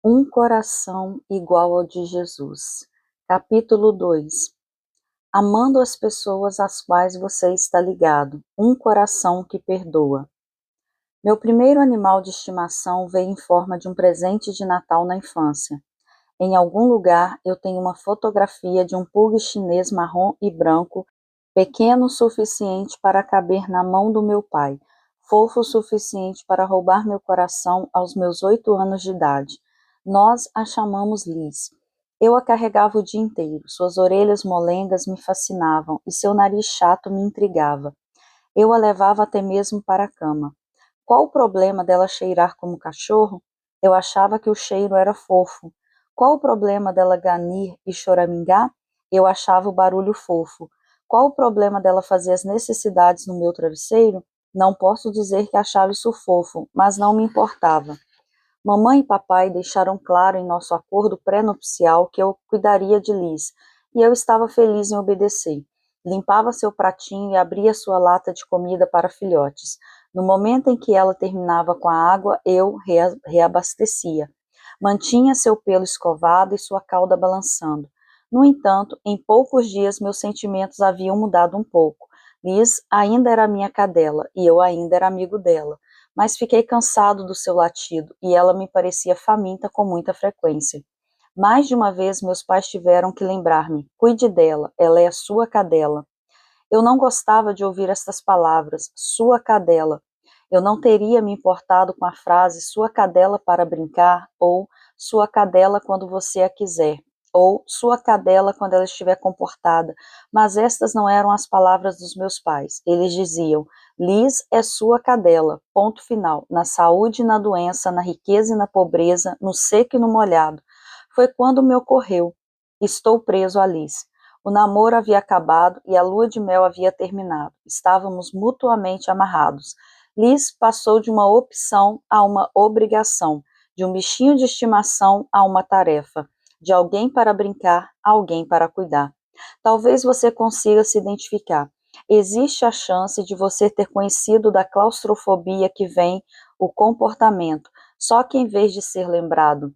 Um coração igual ao de Jesus. Capítulo 2. Amando as pessoas às quais você está ligado. Um coração que perdoa. Meu primeiro animal de estimação veio em forma de um presente de Natal na infância. Em algum lugar eu tenho uma fotografia de um pug chinês marrom e branco, pequeno o suficiente para caber na mão do meu pai, fofo o suficiente para roubar meu coração aos meus 8 anos de idade. Nós a chamamos Liz. Eu a carregava o dia inteiro, suas orelhas molengas me fascinavam e seu nariz chato me intrigava. Eu a levava até mesmo para a cama. Qual o problema dela cheirar como cachorro? Eu achava que o cheiro era fofo. Qual o problema dela ganir e choramingar? Eu achava o barulho fofo. Qual o problema dela fazer as necessidades no meu travesseiro? Não posso dizer que achava isso fofo, mas não me importava. Mamãe e papai deixaram claro em nosso acordo pré-nupcial que eu cuidaria de Liz, e eu estava feliz em obedecer. Limpava seu pratinho e abria sua lata de comida para filhotes. No momento em que ela terminava com a água, eu reabastecia. Mantinha seu pelo escovado e sua cauda balançando. No entanto, em poucos dias meus sentimentos haviam mudado um pouco. Liz ainda era minha cadela, e eu ainda era amigo dela, mas fiquei cansado do seu latido, e ela me parecia faminta com muita frequência. Mais de uma vez meus pais tiveram que lembrar-me: cuide dela, ela é a sua cadela. Eu não gostava de ouvir estas palavras, sua cadela. Eu não teria me importado com a frase sua cadela para brincar, ou sua cadela quando você a quiser, ou sua cadela quando ela estiver comportada, mas estas não eram as palavras dos meus pais. Eles diziam: Liz é sua cadela, ponto final, na saúde e na doença, na riqueza e na pobreza, no seco e no molhado. Foi quando me ocorreu: estou preso a Liz. O namoro havia acabado e a lua de mel havia terminado. Estávamos mutuamente amarrados. Liz passou de uma opção a uma obrigação, de um bichinho de estimação a uma tarefa, de alguém para brincar a alguém para cuidar. Talvez você consiga se identificar. Existe a chance de você ter conhecido da claustrofobia que vem o comportamento, só que em vez de ser lembrado,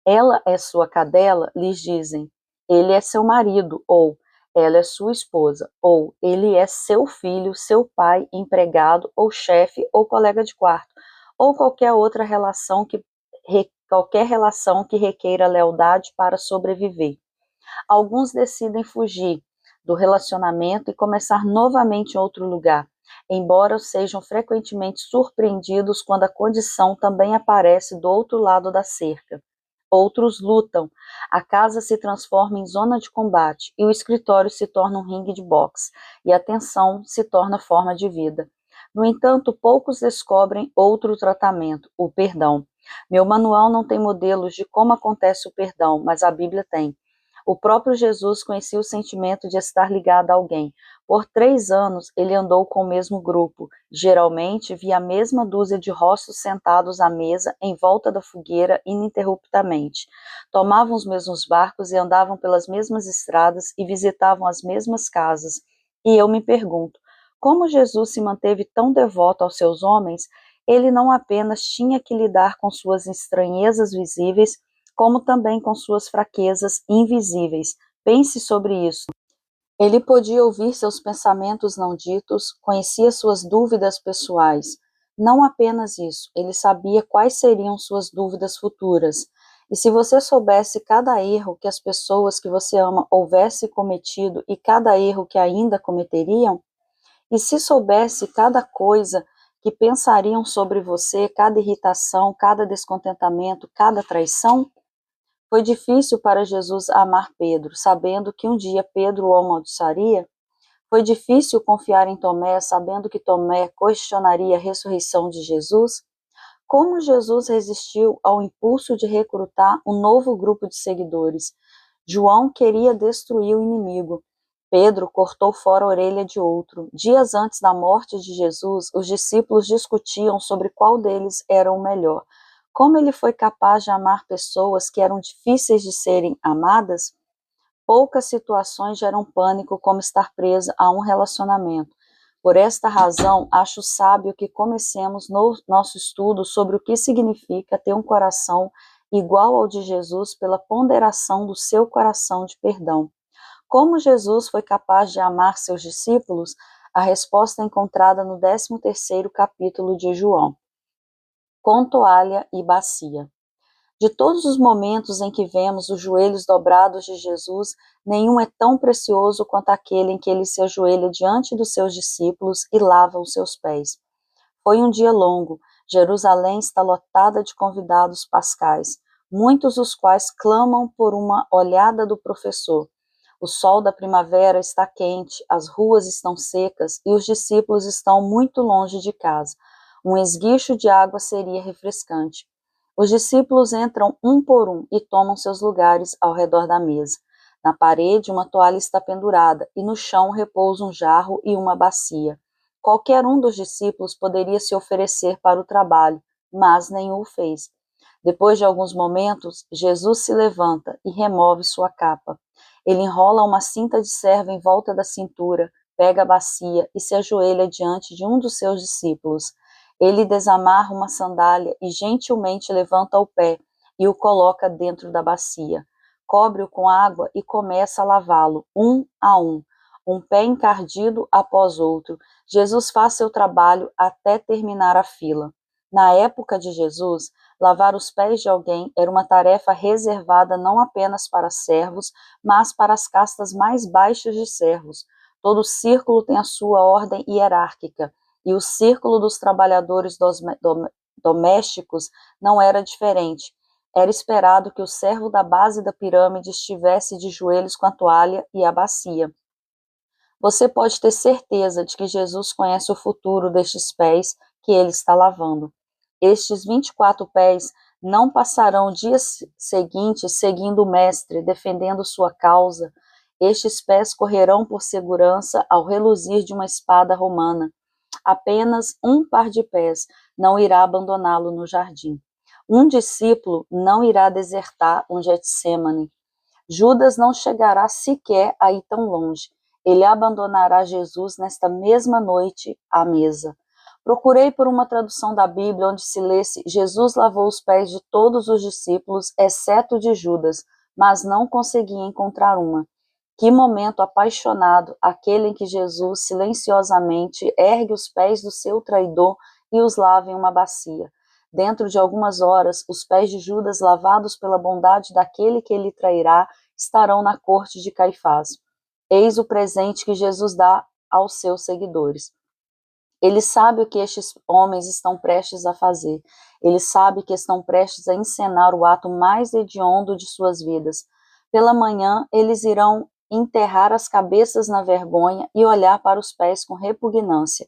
ela é sua cadela, lhes dizem, ele é seu marido, ou ela é sua esposa, ou ele é seu filho, seu pai, empregado, ou chefe, ou colega de quarto, ou qualquer relação que requeira lealdade para sobreviver. Alguns decidem fugir do relacionamento e começar novamente em outro lugar, embora sejam frequentemente surpreendidos quando a condição também aparece do outro lado da cerca. Outros lutam, a casa se transforma em zona de combate e o escritório se torna um ringue de boxe, e a tensão se torna forma de vida. No entanto, poucos descobrem outro tratamento, o perdão. Meu manual não tem modelos de como acontece o perdão, mas a Bíblia tem. O próprio Jesus conhecia o sentimento de estar ligado a alguém. Por 3 anos, ele andou com o mesmo grupo. Geralmente, via a mesma dúzia de rostos sentados à mesa, em volta da fogueira, ininterruptamente. Tomavam os mesmos barcos e andavam pelas mesmas estradas e visitavam as mesmas casas. E eu me pergunto, como Jesus se manteve tão devoto aos seus homens? Ele não apenas tinha que lidar com suas estranhezas visíveis, como também com suas fraquezas invisíveis. Pense sobre isso. Ele podia ouvir seus pensamentos não ditos, conhecia suas dúvidas pessoais. Não apenas isso, ele sabia quais seriam suas dúvidas futuras. E se você soubesse cada erro que as pessoas que você ama houvesse cometido e cada erro que ainda cometeriam, e se soubesse cada coisa que pensariam sobre você, cada irritação, cada descontentamento, cada traição, foi difícil para Jesus amar Pedro, sabendo que um dia Pedro o amaldiçoaria? Foi difícil confiar em Tomé, sabendo que Tomé questionaria a ressurreição de Jesus? Como Jesus resistiu ao impulso de recrutar um novo grupo de seguidores? João queria destruir o inimigo. Pedro cortou fora a orelha de outro. Dias antes da morte de Jesus, os discípulos discutiam sobre qual deles era o melhor. Como ele foi capaz de amar pessoas que eram difíceis de serem amadas? Poucas situações geram pânico como estar presa a um relacionamento. Por esta razão, acho sábio que comecemos nosso estudo sobre o que significa ter um coração igual ao de Jesus pela ponderação do seu coração de perdão. Como Jesus foi capaz de amar seus discípulos? A resposta é encontrada no 13º capítulo de João. Com toalha e bacia. De todos os momentos em que vemos os joelhos dobrados de Jesus, nenhum é tão precioso quanto aquele em que ele se ajoelha diante dos seus discípulos e lava os seus pés. Foi um dia longo. Jerusalém está lotada de convidados pascais, muitos os quais clamam por uma olhada do professor. O sol da primavera está quente, as ruas estão secas e os discípulos estão muito longe de casa. Um esguicho de água seria refrescante. Os discípulos entram um por um e tomam seus lugares ao redor da mesa. Na parede, uma toalha está pendurada e no chão repousa um jarro e uma bacia. Qualquer um dos discípulos poderia se oferecer para o trabalho, mas nenhum o fez. Depois de alguns momentos, Jesus se levanta e remove sua capa. Ele enrola uma cinta de serva em volta da cintura, pega a bacia e se ajoelha diante de um dos seus discípulos. Ele desamarra uma sandália e gentilmente levanta o pé e o coloca dentro da bacia. Cobre-o com água e começa a lavá-lo, um a um pé encardido após outro. Jesus faz seu trabalho até terminar a fila. Na época de Jesus, lavar os pés de alguém era uma tarefa reservada não apenas para servos, mas para as castas mais baixas de servos. Todo círculo tem a sua ordem hierárquica, e o círculo dos trabalhadores domésticos não era diferente. Era esperado que o servo da base da pirâmide estivesse de joelhos com a toalha e a bacia. Você pode ter certeza de que Jesus conhece o futuro destes pés que ele está lavando. Estes 24 pés não passarão dias seguintes seguindo o Mestre, defendendo sua causa. Estes pés correrão por segurança ao reluzir de uma espada romana. Apenas um par de pés não irá abandoná-lo no jardim. Um discípulo não irá desertar um Getsêmani. Judas não chegará sequer a ir tão longe. Ele abandonará Jesus nesta mesma noite à mesa. Procurei por uma tradução da Bíblia onde se lesse Jesus lavou os pés de todos os discípulos, exceto de Judas, mas não consegui encontrar uma. Que momento apaixonado, aquele em que Jesus silenciosamente ergue os pés do seu traidor e os lava em uma bacia. Dentro de algumas horas, os pés de Judas, lavados pela bondade daquele que ele trairá, estarão na corte de Caifás. Eis o presente que Jesus dá aos seus seguidores. Ele sabe o que estes homens estão prestes a fazer. Ele sabe que estão prestes a encenar o ato mais hediondo de suas vidas. Pela manhã, eles irão enterrar as cabeças na vergonha e olhar para os pés com repugnância.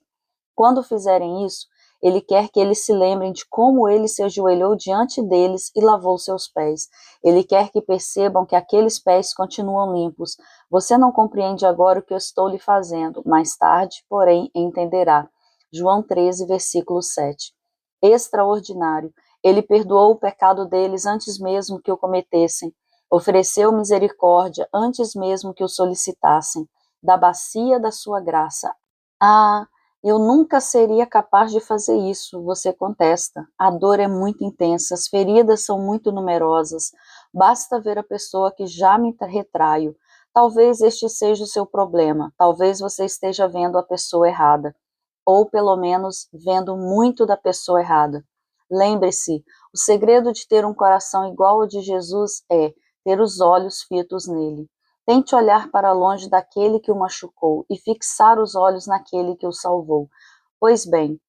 Quando fizerem isso, ele quer que eles se lembrem de como ele se ajoelhou diante deles e lavou seus pés. Ele quer que percebam que aqueles pés continuam limpos. Você não compreende agora o que eu estou lhe fazendo, mais tarde, porém, entenderá. João 13, versículo 7. Extraordinário. Ele perdoou o pecado deles antes mesmo que o cometessem. Ofereceu misericórdia antes mesmo que o solicitassem. Da bacia da sua graça. Ah, eu nunca seria capaz de fazer isso, você contesta. A dor é muito intensa, as feridas são muito numerosas. Basta ver a pessoa que já me retraio. Talvez este seja o seu problema. Talvez você esteja vendo a pessoa errada. Ou pelo menos vendo muito da pessoa errada. Lembre-se, o segredo de ter um coração igual ao de Jesus é ter os olhos fitos nele. Tente olhar para longe daquele que o machucou e fixar os olhos naquele que o salvou. Pois bem,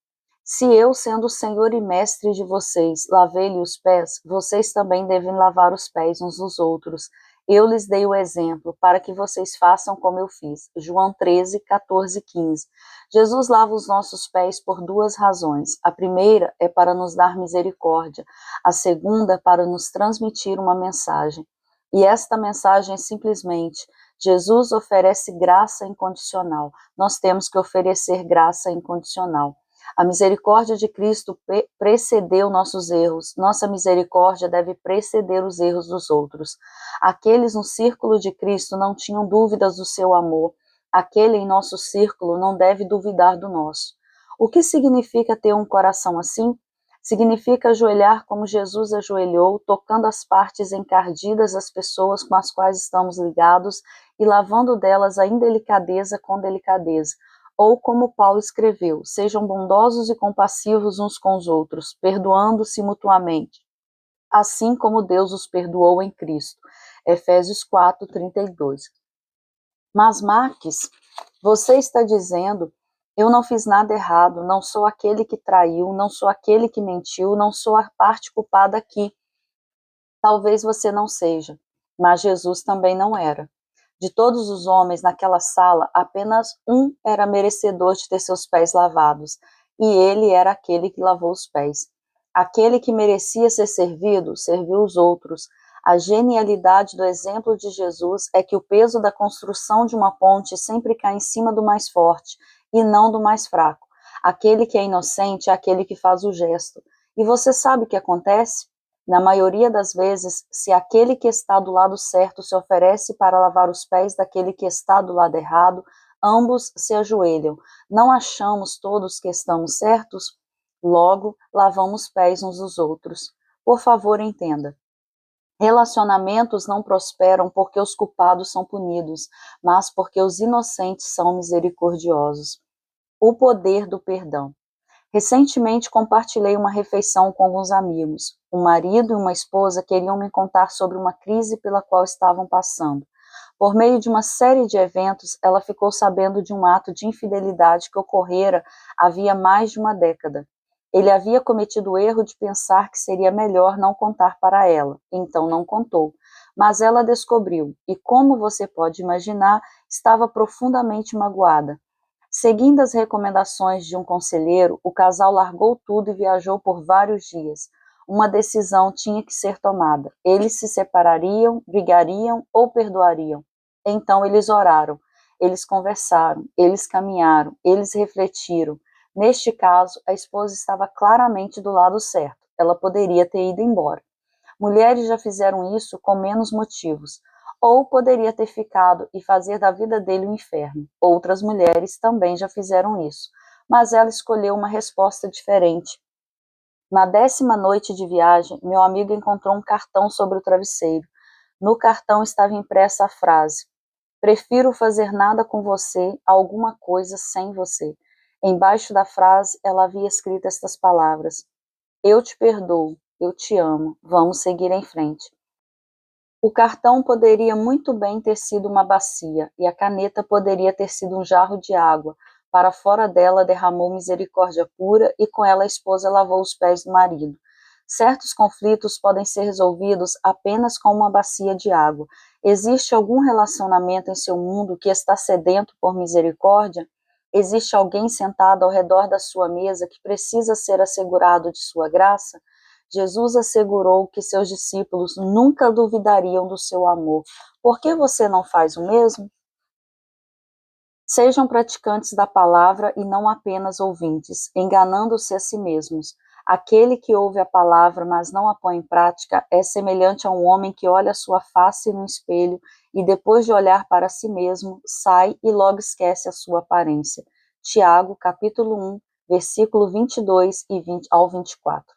se eu, sendo o Senhor e Mestre de vocês, lavei-lhe os pés, vocês também devem lavar os pés uns dos outros. Eu lhes dei o exemplo, para que vocês façam como eu fiz. João 13, 14 e 15. Jesus lava os nossos pés por duas razões. A primeira é para nos dar misericórdia. A segunda é para nos transmitir uma mensagem. E esta mensagem é simplesmente: Jesus oferece graça incondicional. Nós temos que oferecer graça incondicional. A misericórdia de Cristo precedeu nossos erros. Nossa misericórdia deve preceder os erros dos outros. Aqueles no círculo de Cristo não tinham dúvidas do seu amor. Aquele em nosso círculo não deve duvidar do nosso. O que significa ter um coração assim? Significa ajoelhar como Jesus ajoelhou, tocando as partes encardidas das pessoas com as quais estamos ligados e lavando delas a indelicadeza com delicadeza. Ou como Paulo escreveu, sejam bondosos e compassivos uns com os outros, perdoando-se mutuamente, assim como Deus os perdoou em Cristo. Efésios 4:32. Mas Marques, você está dizendo, eu não fiz nada errado, não sou aquele que traiu, não sou aquele que mentiu, não sou a parte culpada aqui. Talvez você não seja, mas Jesus também não era. De todos os homens naquela sala, apenas um era merecedor de ter seus pés lavados, e ele era aquele que lavou os pés. Aquele que merecia ser servido, serviu os outros. A genialidade do exemplo de Jesus é que o peso da construção de uma ponte sempre cai em cima do mais forte, e não do mais fraco. Aquele que é inocente é aquele que faz o gesto. E você sabe o que acontece? Na maioria das vezes, se aquele que está do lado certo se oferece para lavar os pés daquele que está do lado errado, ambos se ajoelham. Não achamos todos que estamos certos? Logo, lavamos pés uns dos outros. Por favor, entenda. Relacionamentos não prosperam porque os culpados são punidos, mas porque os inocentes são misericordiosos. O poder do perdão. Recentemente compartilhei uma refeição com alguns amigos. Um marido e uma esposa queriam me contar sobre uma crise pela qual estavam passando. Por meio de uma série de eventos, ela ficou sabendo de um ato de infidelidade que ocorrera havia mais de uma década. Ele havia cometido o erro de pensar que seria melhor não contar para ela, então não contou. Mas ela descobriu, e como você pode imaginar, estava profundamente magoada. Seguindo as recomendações de um conselheiro, o casal largou tudo e viajou por vários dias. Uma decisão tinha que ser tomada. Eles se separariam, brigariam ou perdoariam. Então eles oraram, eles conversaram, eles caminharam, eles refletiram. Neste caso, a esposa estava claramente do lado certo. Ela poderia ter ido embora. Mulheres já fizeram isso com menos motivos. Ou poderia ter ficado e fazer da vida dele um inferno. Outras mulheres também já fizeram isso. Mas ela escolheu uma resposta diferente. Na 10ª noite de viagem, meu amigo encontrou um cartão sobre o travesseiro. No cartão estava impressa a frase: prefiro fazer nada com você a alguma coisa sem você. Embaixo da frase, ela havia escrito estas palavras: eu te perdoo, eu te amo, vamos seguir em frente. O cartão poderia muito bem ter sido uma bacia, e a caneta poderia ter sido um jarro de água. Para fora dela derramou misericórdia pura, e com ela a esposa lavou os pés do marido. Certos conflitos podem ser resolvidos apenas com uma bacia de água. Existe algum relacionamento em seu mundo que está sedento por misericórdia? Existe alguém sentado ao redor da sua mesa que precisa ser assegurado de sua graça? Jesus assegurou que seus discípulos nunca duvidariam do seu amor. Por que você não faz o mesmo? Sejam praticantes da palavra e não apenas ouvintes, enganando-se a si mesmos. Aquele que ouve a palavra, mas não a põe em prática, é semelhante a um homem que olha sua face no espelho e, depois de olhar para si mesmo, sai e logo esquece a sua aparência. Tiago, capítulo 1, versículo 22 ao 24.